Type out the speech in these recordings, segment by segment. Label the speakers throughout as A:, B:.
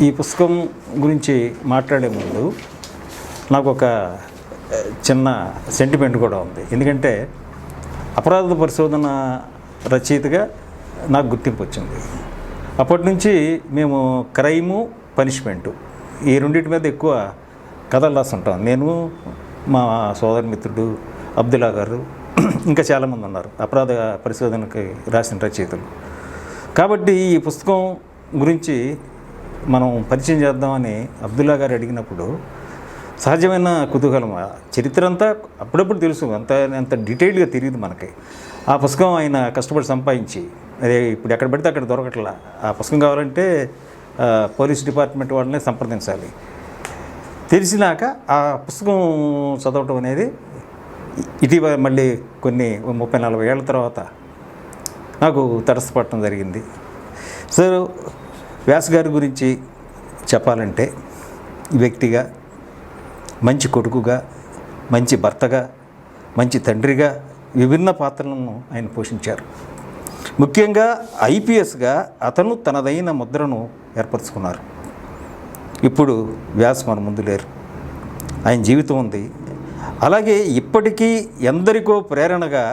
A: ఈ పుస్తకం గురించి మాట్లాడే ముందు నాకు ఒక చిన్న సెంటిమెంట్ కూడా ఉంది. ఎందుకంటే అపరాధ పరిశోధన రచయితగా నాకు గుర్తింపు వచ్చింది. అప్పటి నుంచి మేము క్రైము, పనిష్మెంటు ఈ రెండింటి మీద ఎక్కువ కథలు రాస్తుంటాం. నేను, మా సోదర మిత్రుడు అబ్దుల్లా గారు, ఇంకా చాలామంది ఉన్నారు అపరాధ పరిశోధనకి రాసిన రచయితలు. కాబట్టి ఈ పుస్తకం గురించి మనం పరిచయం చేద్దామని అబ్దుల్లా గారు అడిగినప్పుడు సహజమైన కుతూహలం. చరిత్ర అంతా అప్పుడప్పుడు తెలుసు, అంత డీటెయిల్డ్గా తెలియదు మనకి. ఆ పుస్తకం ఆయన కష్టపడి సంపాదించి, అదే ఇప్పుడు ఎక్కడ పడితే అక్కడ దొరకట్లా. ఆ పుస్తకం కావాలంటే పోలీస్ డిపార్ట్మెంట్ వాళ్ళని సంప్రదించాలి. తెలిసినాక ఆ పుస్తకం చదవటం అనేది ఇటీవల మళ్ళీ కొన్ని 30-40 ఏళ్ళ తర్వాత నాకు తటస్థపడటం జరిగింది. సో వ్యాస్ గారి గురించి చెప్పాలంటే వ్యక్తిగా, మంచి కొడుకుగా, మంచి భర్తగా, మంచి తండ్రిగా విభిన్న పాత్రలను ఆయన పోషించారు. ముఖ్యంగా ఐపీఎస్గా అతను తనదైన ముద్రను ఏర్పరచుకున్నారు. ఇప్పుడు వ్యాస్ మన ముందు లేరు, ఆయన జీవితం ఉంది. అలాగే ఇప్పటికీ ఎందరికో ప్రేరణగా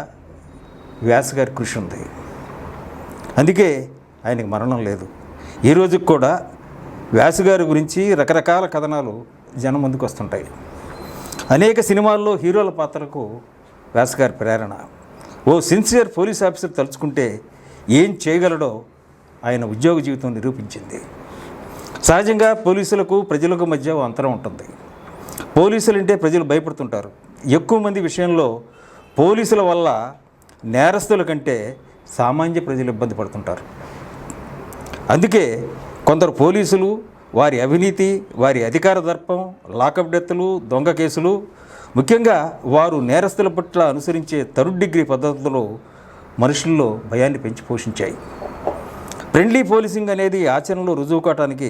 A: వ్యాస్ గారి కృషి ఉంది. అందుకే ఆయనకి మరణం లేదు. ఈ రోజుకి కూడా వ్యాస్ గారి గురించి రకరకాల కథనాలు జనం ముందుకు వస్తుంటాయి. అనేక సినిమాల్లో హీరోల పాత్రకు వ్యాస్ గారి ప్రేరణ. ఓ సిన్సియర్ పోలీస్ ఆఫీసర్ తలుచుకుంటే ఏం చేయగలడో ఆయన ఉద్యోగ జీవితం నిరూపించింది. సహజంగా పోలీసులకు ప్రజలకు మధ్య ఓ అంతరం ఉంటుంది. పోలీసులు అంటే ప్రజలు భయపడుతుంటారు. ఎక్కువ మంది విషయంలో పోలీసుల వల్ల నేరస్తుల కంటే సామాన్య ప్రజలు ఇబ్బంది పడుతుంటారు. అందుకే కొందరు పోలీసులు వారి అవినీతి, వారి అధికార దర్పం, లాకప్ డెత్తులు, దొంగ కేసులు, ముఖ్యంగా వారు నేరస్తుల పట్ల అనుసరించే థర్డ్ డిగ్రీ పద్ధతులు మనుషుల్లో భయాన్ని పెంచి పోషించాయి. ఫ్రెండ్లీ పోలీసింగ్ అనేది ఆచరణలో రుజువు కావడానికి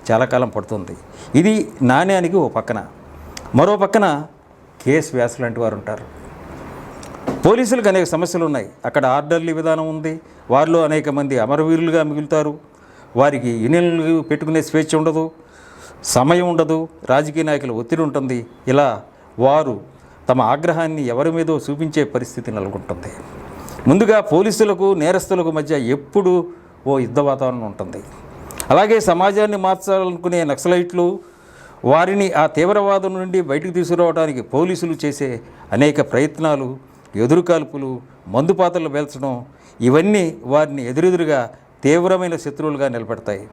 A: చాలా కాలం పడుతుంది. ఇది నాణ్యానికి ఓ పక్కన. మరో పక్కన కేఎస్ వ్యాస్ లాంటి వారు ఉంటారు. పోలీసులకు అనేక సమస్యలు ఉన్నాయి. అక్కడ ఆర్డర్లీ విధానం ఉంది. వారిలో అనేక మంది అమరవీరులుగా మిగులుతారు. వారికి యూనియన్లు పెట్టుకునే స్వేచ్ఛ ఉండదు, సమయం ఉండదు, రాజకీయ నాయకుల ఒత్తిడి ఉంటుంది. ఇలా వారు తమ ఆగ్రహాన్ని ఎవరి మీదో చూపించే పరిస్థితి నెలకొంటుంది. ముందుగా పోలీసులకు నేరస్తులకు మధ్య ఎప్పుడు ఓ యుద్ధ వాతావరణం ఉంటుంది. అలాగే సమాజాన్ని మార్చాలనుకునే నక్సలైట్లు, వారిని ఆ తీవ్రవాదం నుండి బయటకు తీసుకురావడానికి పోలీసులు చేసే అనేక ప్రయత్నాలు, ఎదురుకాల్పులు, మందుపాత్రలు పేల్చడం, ఇవన్నీ వారిని ఎదురెదురుగా తీవ్రమైన శత్రువులుగా నిలబెడతాయి.